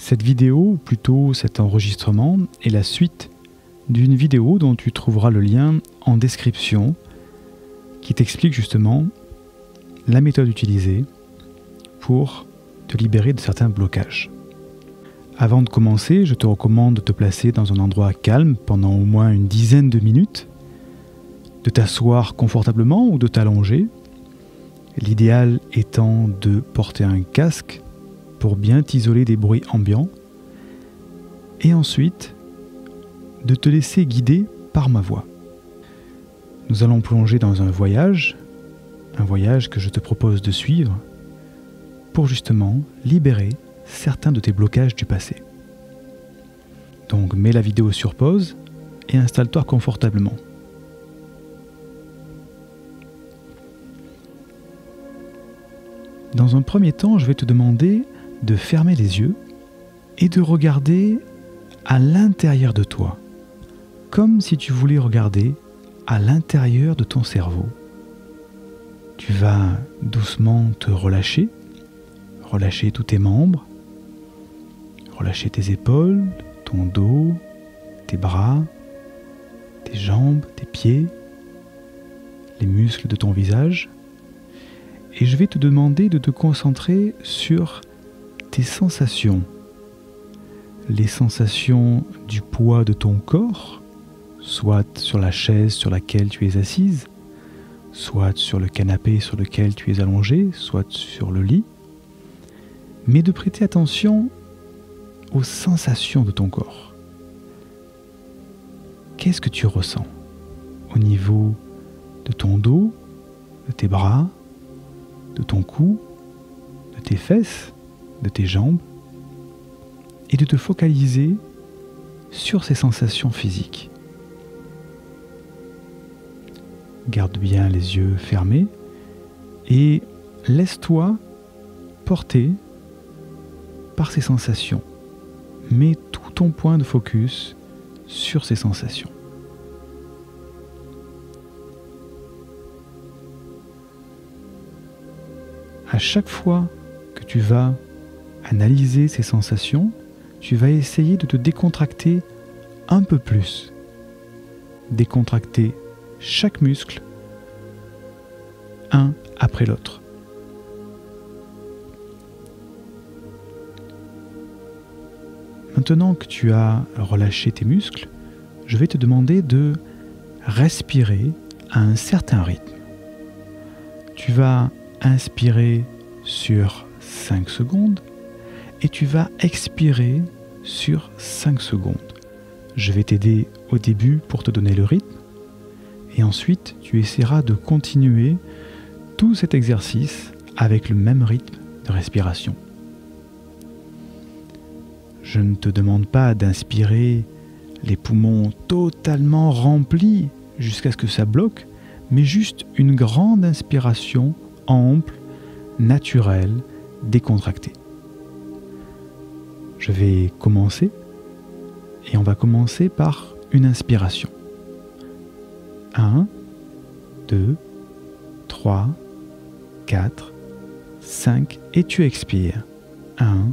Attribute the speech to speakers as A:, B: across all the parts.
A: Cette vidéo, ou plutôt cet enregistrement, est la suite d'une vidéo dont tu trouveras le lien en description qui t'explique justement la méthode utilisée pour te libérer de certains blocages. Avant de commencer, je te recommande de te placer dans un endroit calme pendant au moins une dizaine de minutes, de t'asseoir confortablement ou de t'allonger, l'idéal étant de porter un casque pour bien t'isoler des bruits ambiants, et ensuite de te laisser guider par ma voix. Nous allons plonger dans un voyage que je te propose de suivre pour justement libérer certains de tes blocages du passé. Donc mets la vidéo sur pause et installe-toi confortablement. Dans un premier temps, je vais te demander de fermer les yeux et de regarder à l'intérieur de toi, comme si tu voulais regarder à l'intérieur de ton cerveau. Tu vas doucement te relâcher tous tes membres, relâcher tes épaules, ton dos, tes bras, tes jambes, tes pieds, les muscles de ton visage. Et je vais te demander de te concentrer sur tes sensations. Les sensations du poids de ton corps, soit sur la chaise sur laquelle tu es assise, soit sur le canapé sur lequel tu es allongé, soit sur le lit. Mais de prêter attention aux sensations de ton corps. Qu'est-ce que tu ressens au niveau de ton dos, de tes bras, de ton cou, de tes fesses, de tes jambes, et de te focaliser sur ces sensations physiques. Garde bien les yeux fermés et laisse-toi porter par ces sensations. Mets tout ton point de focus sur ces sensations. À chaque fois que tu vas analyser ces sensations, tu vas essayer de te décontracter un peu plus. Décontracter chaque muscle, un après l'autre. Maintenant que tu as relâché tes muscles, je vais te demander de respirer à un certain rythme. Tu vas inspirer sur 5 secondes et tu vas expirer sur 5 secondes. Je vais t'aider au début pour te donner le rythme et ensuite tu essaieras de continuer tout cet exercice avec le même rythme de respiration. Je ne te demande pas d'inspirer les poumons totalement remplis jusqu'à ce que ça bloque, mais juste une grande inspiration ample, naturelle, décontractée. Je vais commencer et on va commencer par une inspiration. 1, 2, 3, 4, 5 et tu expires. 1,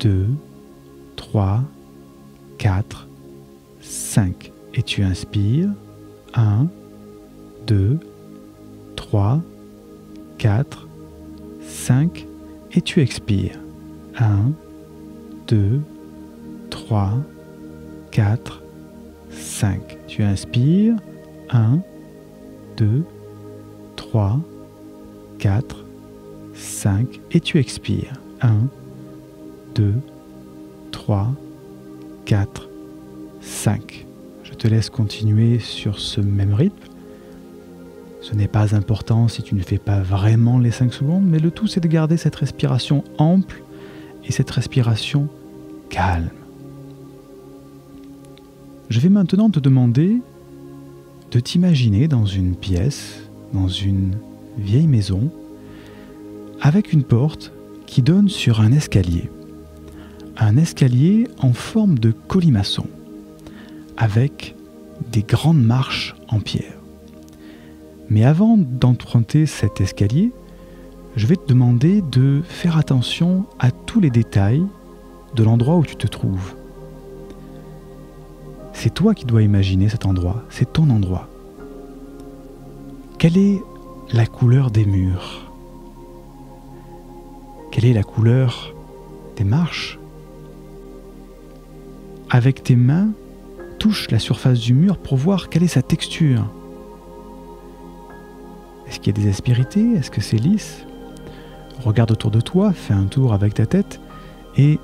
A: 2, 3, 4, 5 et tu inspires. 1, 2, 3, 4, 5 et tu expires. 1, 2, 3, 4, 5. Tu inspires. 1, 2, 3, 4, 5 et tu expires. 1, 2, 3, 4, 5. Je te laisse continuer sur ce même rythme. Ce n'est pas important si tu ne fais pas vraiment les 5 secondes, mais le tout c'est de garder cette respiration ample et cette respiration calme. Je vais maintenant te demander de t'imaginer dans une pièce, dans une vieille maison, avec une porte qui donne sur un escalier. Un escalier en forme de colimaçon, avec des grandes marches en pierre. Mais avant d'emprunter cet escalier, je vais te demander de faire attention à tous les détails de l'endroit où tu te trouves. C'est toi qui dois imaginer cet endroit, c'est ton endroit. Quelle est la couleur des murs? Quelle est la couleur des marches? Avec tes mains, touche la surface du mur pour voir quelle est sa texture. Est-ce qu'il y a des aspérités? Est-ce que c'est lisse? Regarde autour de toi, fais un tour avec ta tête et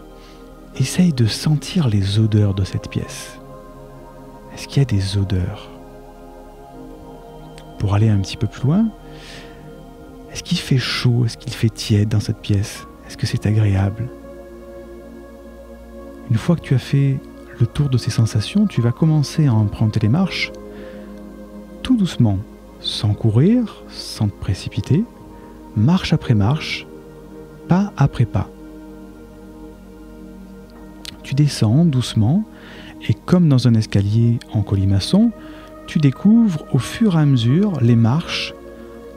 A: essaye de sentir les odeurs de cette pièce. Est-ce qu'il y a des odeurs? Pour aller un petit peu plus loin, est-ce qu'il fait chaud? Est-ce qu'il fait tiède dans cette pièce? Est-ce que c'est agréable? Une fois que tu as fait le tour de ces sensations, tu vas commencer à emprunter les marches tout doucement, sans courir, sans te précipiter, marche après marche, pas après pas. Tu descends doucement et comme dans un escalier en colimaçon, tu découvres au fur et à mesure les marches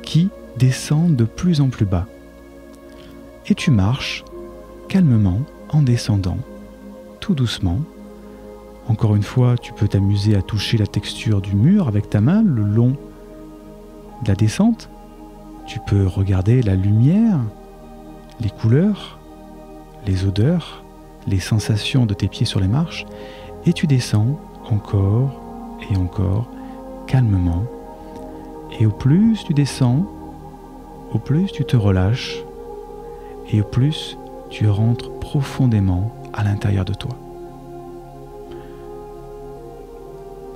A: qui descendent de plus en plus bas. Et tu marches calmement en descendant, tout doucement. Encore une fois, tu peux t'amuser à toucher la texture du mur avec ta main le long de la descente. Tu peux regarder la lumière, les couleurs, les odeurs, les sensations de tes pieds sur les marches. Et tu descends encore et encore, calmement. Et au plus tu descends, au plus tu te relâches et au plus tu rentres profondément à l'intérieur de toi.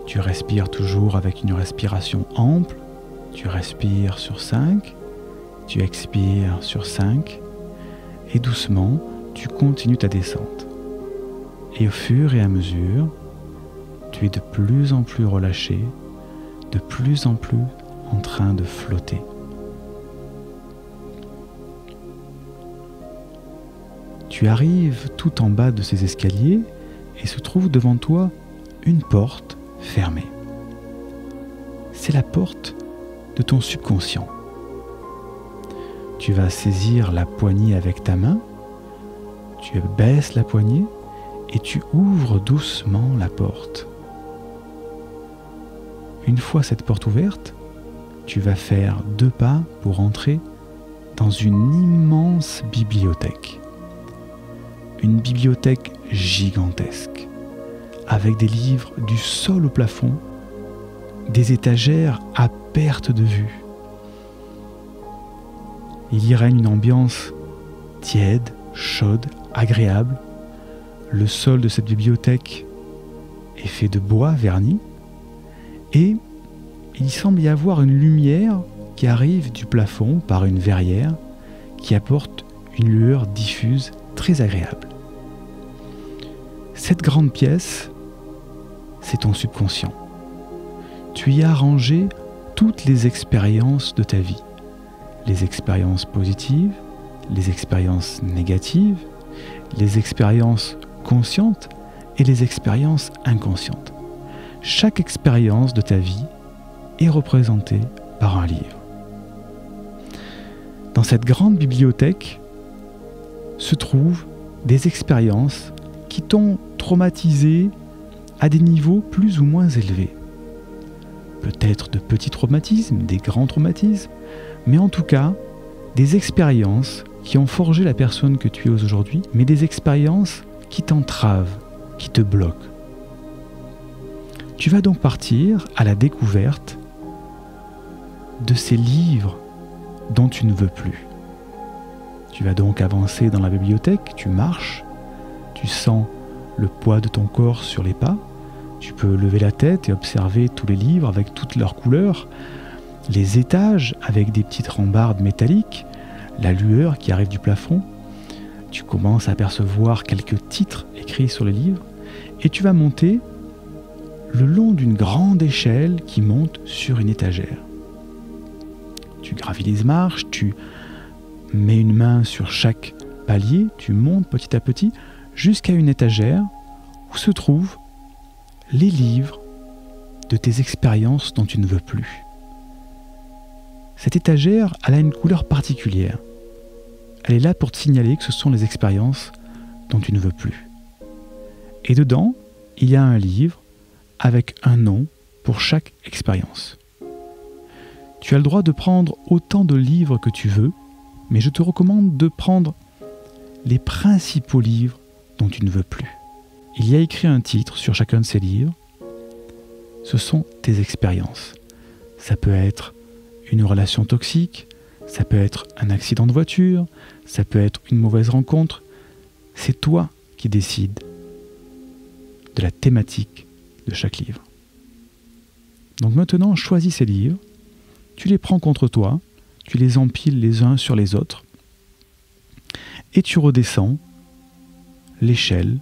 A: Tu respires toujours avec une respiration ample. Tu respires sur 5, tu expires sur 5 et doucement tu continues ta descente. Et au fur et à mesure, tu es de plus en plus relâché, de plus en plus en train de flotter. Tu arrives tout en bas de ces escaliers et se trouve devant toi une porte fermée. C'est la porte de ton subconscient. Tu vas saisir la poignée avec ta main, tu baisses la poignée et tu ouvres doucement la porte. Une fois cette porte ouverte, tu vas faire 2 pas pour entrer dans une immense bibliothèque. Une bibliothèque gigantesque, avec des livres du sol au plafond, des étagères à perte de vue. Il y règne une ambiance tiède, chaude, agréable. Le sol de cette bibliothèque est fait de bois verni et il semble y avoir une lumière qui arrive du plafond par une verrière qui apporte une lueur diffuse très agréable. Cette grande pièce, c'est ton subconscient. Tu y as rangé toutes les expériences de ta vie. Les expériences positives, les expériences négatives, les expériences conscientes et les expériences inconscientes. Chaque expérience de ta vie est représentée par un livre. Dans cette grande bibliothèque se trouvent des expériences qui t'ont traumatisé à des niveaux plus ou moins élevés. Peut-être de petits traumatismes, des grands traumatismes, mais en tout cas, des expériences qui ont forgé la personne que tu es aujourd'hui, mais des expériences qui t'entravent, qui te bloquent. Tu vas donc partir à la découverte de ces livres dont tu ne veux plus. Tu vas donc avancer dans la bibliothèque, tu marches, tu sens le poids de ton corps sur les pas, tu peux lever la tête et observer tous les livres avec toutes leurs couleurs, les étages avec des petites rambardes métalliques, la lueur qui arrive du plafond. Tu commences à apercevoir quelques titres écrits sur les livres et tu vas monter le long d'une grande échelle qui monte sur une étagère. Tu gravis les marches, tu mets une main sur chaque palier, tu montes petit à petit jusqu'à une étagère où se trouvent les livres de tes expériences dont tu ne veux plus. Cette étagère, elle a une couleur particulière. Elle est là pour te signaler que ce sont les expériences dont tu ne veux plus. Et dedans, il y a un livre avec un nom pour chaque expérience. Tu as le droit de prendre autant de livres que tu veux, mais je te recommande de prendre les principaux livres dont tu ne veux plus. Il y a écrit un titre sur chacun de ces livres. Ce sont tes expériences. Ça peut être une relation toxique, ça peut être un accident de voiture, ça peut être une mauvaise rencontre. C'est toi qui décides de la thématique de chaque livre. Donc maintenant, choisis ces livres, tu les prends contre toi, tu les empiles les uns sur les autres, et tu redescends l'échelle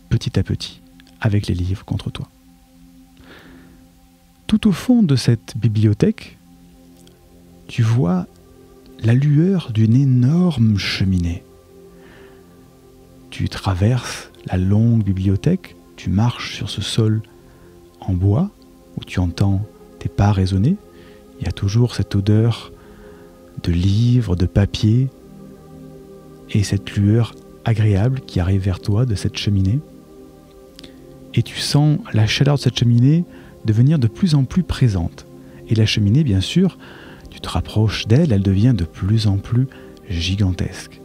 A: petit à petit avec les livres contre toi. Tout au fond de cette bibliothèque, tu vois la lueur d'une énorme cheminée. Tu traverses la longue bibliothèque, tu marches sur ce sol en bois où tu entends tes pas résonner. Il y a toujours cette odeur de livres, de papier et cette lueur agréable qui arrive vers toi de cette cheminée. Et tu sens la chaleur de cette cheminée devenir de plus en plus présente. Et la cheminée, bien sûr, tu te rapproches d'elle, elle devient de plus en plus gigantesque.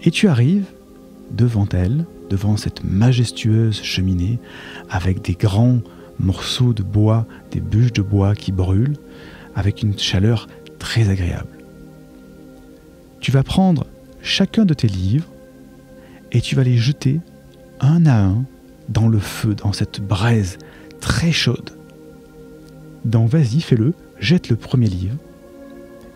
A: Et tu arrives devant elle, devant cette majestueuse cheminée, avec des grands morceaux de bois, des bûches de bois qui brûlent, avec une chaleur très agréable. Tu vas prendre chacun de tes livres et tu vas les jeter un à un dans le feu, dans cette braise très chaude. Donc vas-y, fais-le, jette le premier livre.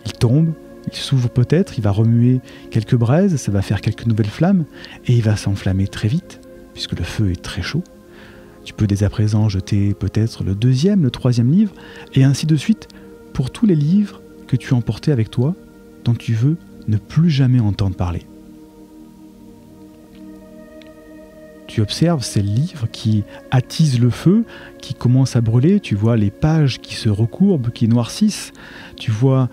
A: Il tombe, il s'ouvre peut-être, il va remuer quelques braises, ça va faire quelques nouvelles flammes, et il va s'enflammer très vite, puisque le feu est très chaud. Tu peux dès à présent jeter peut-être le deuxième, le troisième livre, et ainsi de suite, pour tous les livres que tu as emportés avec toi, dont tu veux ne plus jamais entendre parler. Tu observes ces livres qui attisent le feu, qui commencent à brûler, tu vois les pages qui se recourbent, qui noircissent, tu vois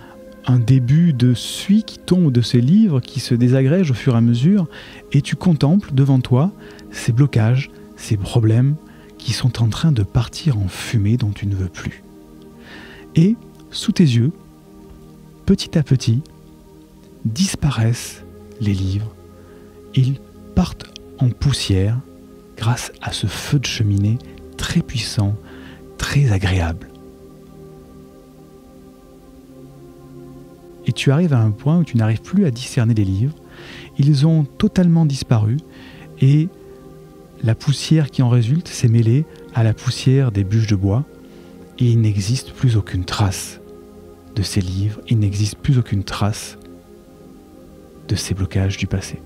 A: un début de suie qui tombe de ces livres, qui se désagrègent au fur et à mesure, et tu contemples devant toi ces blocages, ces problèmes qui sont en train de partir en fumée dont tu ne veux plus. Et sous tes yeux, petit à petit, disparaissent les livres, ils partent en poussière grâce à ce feu de cheminée très puissant, très agréable. Et tu arrives à un point où tu n'arrives plus à discerner les livres, ils ont totalement disparu et la poussière qui en résulte s'est mêlée à la poussière des bûches de bois et il n'existe plus aucune trace de ces livres, il n'existe plus aucune trace de ces blocages du passé.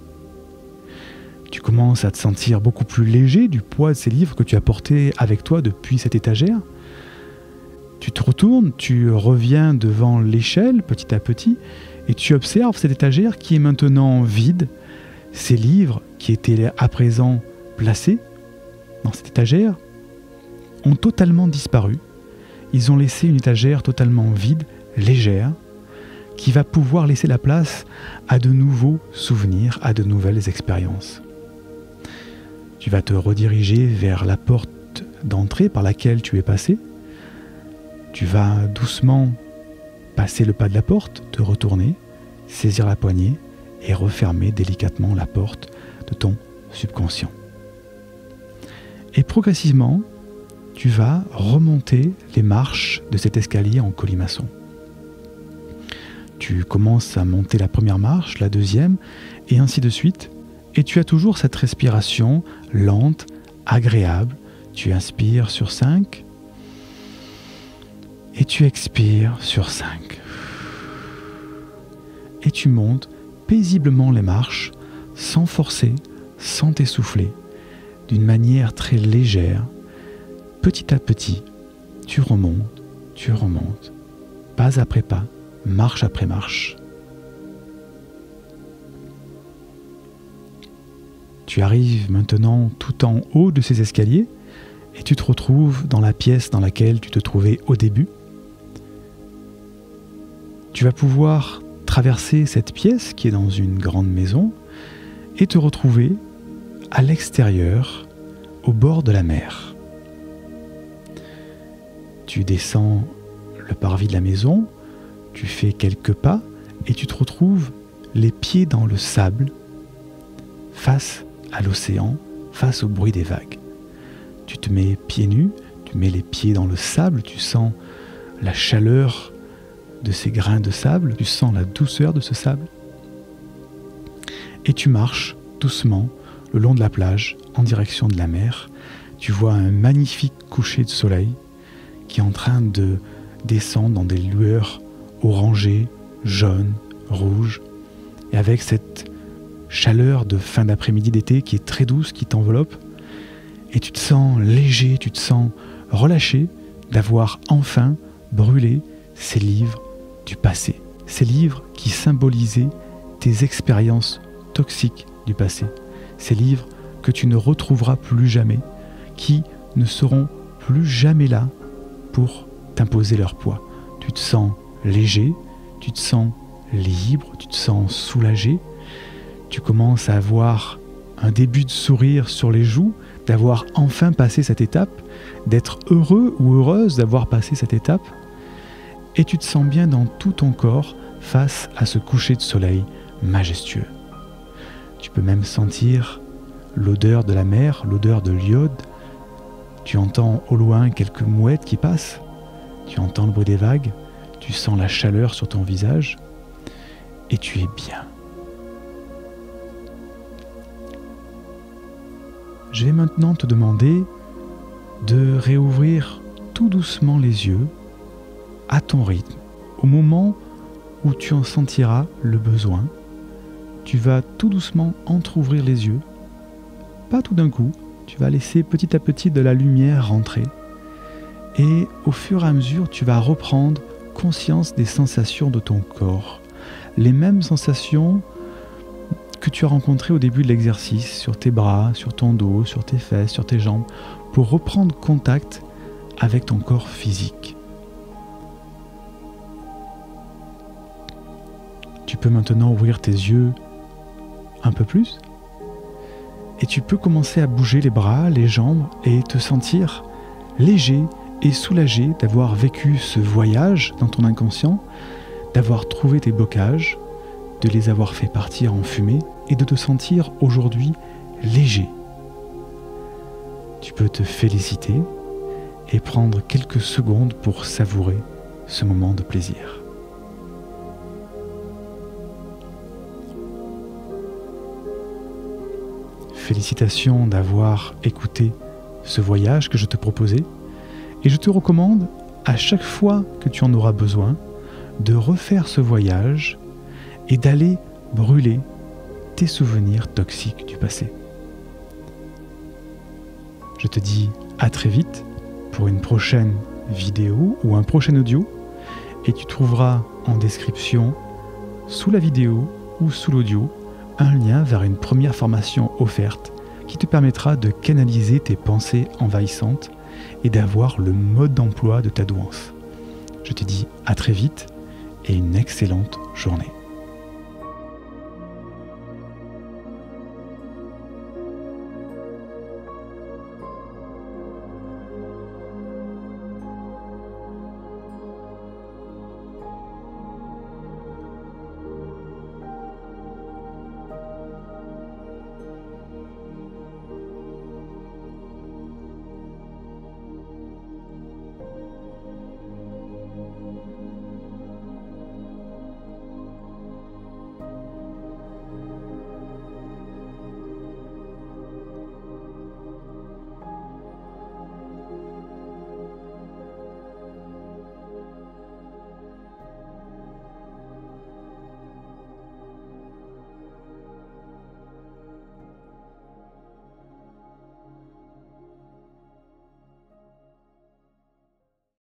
A: Tu commences à te sentir beaucoup plus léger du poids de ces livres que tu as portés avec toi depuis cette étagère. Tu te retournes, tu reviens devant l'échelle petit à petit et tu observes cette étagère qui est maintenant vide. Ces livres qui étaient à présent placés dans cette étagère ont totalement disparu. Ils ont laissé une étagère totalement vide, légère, qui va pouvoir laisser la place à de nouveaux souvenirs, à de nouvelles expériences. Tu vas te rediriger vers la porte d'entrée par laquelle tu es passé. Tu vas doucement passer le pas de la porte, te retourner, saisir la poignée et refermer délicatement la porte de ton subconscient. Et progressivement, tu vas remonter les marches de cet escalier en colimaçon. Tu commences à monter la première marche, la deuxième, et ainsi de suite. Et tu as toujours cette respiration lente, agréable. Tu inspires sur 5 et tu expires sur 5. Et tu montes paisiblement les marches, sans forcer, sans t'essouffler, d'une manière très légère. Petit à petit, tu remontes, pas après pas, marche après marche. Tu arrives maintenant tout en haut de ces escaliers et tu te retrouves dans la pièce dans laquelle tu te trouvais au début. Tu vas pouvoir traverser cette pièce qui est dans une grande maison et te retrouver à l'extérieur, au bord de la mer. Tu descends le parvis de la maison, tu fais quelques pas et tu te retrouves les pieds dans le sable, face à l'océan, face au bruit des vagues. Tu te mets pieds nus, tu mets les pieds dans le sable, tu sens la chaleur de ces grains de sable, tu sens la douceur de ce sable. Et tu marches doucement le long de la plage en direction de la mer. Tu vois un magnifique coucher de soleil qui est en train de descendre dans des lueurs orangées, jaunes, rouges, et avec cette chaleur de fin d'après-midi d'été qui est très douce, qui t'enveloppe, et tu te sens léger, tu te sens relâché d'avoir enfin brûlé ces livres du passé, ces livres qui symbolisaient tes expériences toxiques du passé, ces livres que tu ne retrouveras plus jamais, qui ne seront plus jamais là pour t'imposer leur poids. Tu te sens léger, tu te sens libre, tu te sens soulagé, tu commences à avoir un début de sourire sur les joues, d'avoir enfin passé cette étape, d'être heureux ou heureuse d'avoir passé cette étape, et tu te sens bien dans tout ton corps face à ce coucher de soleil majestueux. Tu peux même sentir l'odeur de la mer, l'odeur de l'iode. Tu entends au loin quelques mouettes qui passent, tu entends le bruit des vagues, tu sens la chaleur sur ton visage, et tu es bien. Je vais maintenant te demander de réouvrir tout doucement les yeux, à ton rythme, au moment où tu en sentiras le besoin. Tu vas tout doucement entrouvrir les yeux, pas tout d'un coup, tu vas laisser petit à petit de la lumière rentrer, et au fur et à mesure, tu vas reprendre conscience des sensations de ton corps, les mêmes sensations que tu as rencontrées au début de l'exercice, sur tes bras, sur ton dos, sur tes fesses, sur tes jambes, pour reprendre contact avec ton corps physique. Tu peux maintenant ouvrir tes yeux un peu plus et tu peux commencer à bouger les bras, les jambes et te sentir léger et soulagé d'avoir vécu ce voyage dans ton inconscient, d'avoir trouvé tes blocages, de les avoir fait partir en fumée et de te sentir aujourd'hui léger. Tu peux te féliciter et prendre quelques secondes pour savourer ce moment de plaisir. Félicitations d'avoir écouté ce voyage que je te proposais et je te recommande à chaque fois que tu en auras besoin de refaire ce voyage et d'aller brûler tes souvenirs toxiques du passé. Je te dis à très vite pour une prochaine vidéo ou un prochain audio et tu trouveras en description sous la vidéo ou sous l'audio un lien vers une première formation offerte qui te permettra de canaliser tes pensées envahissantes et d'avoir le mode d'emploi de ta douance. Je te dis à très vite et une excellente journée.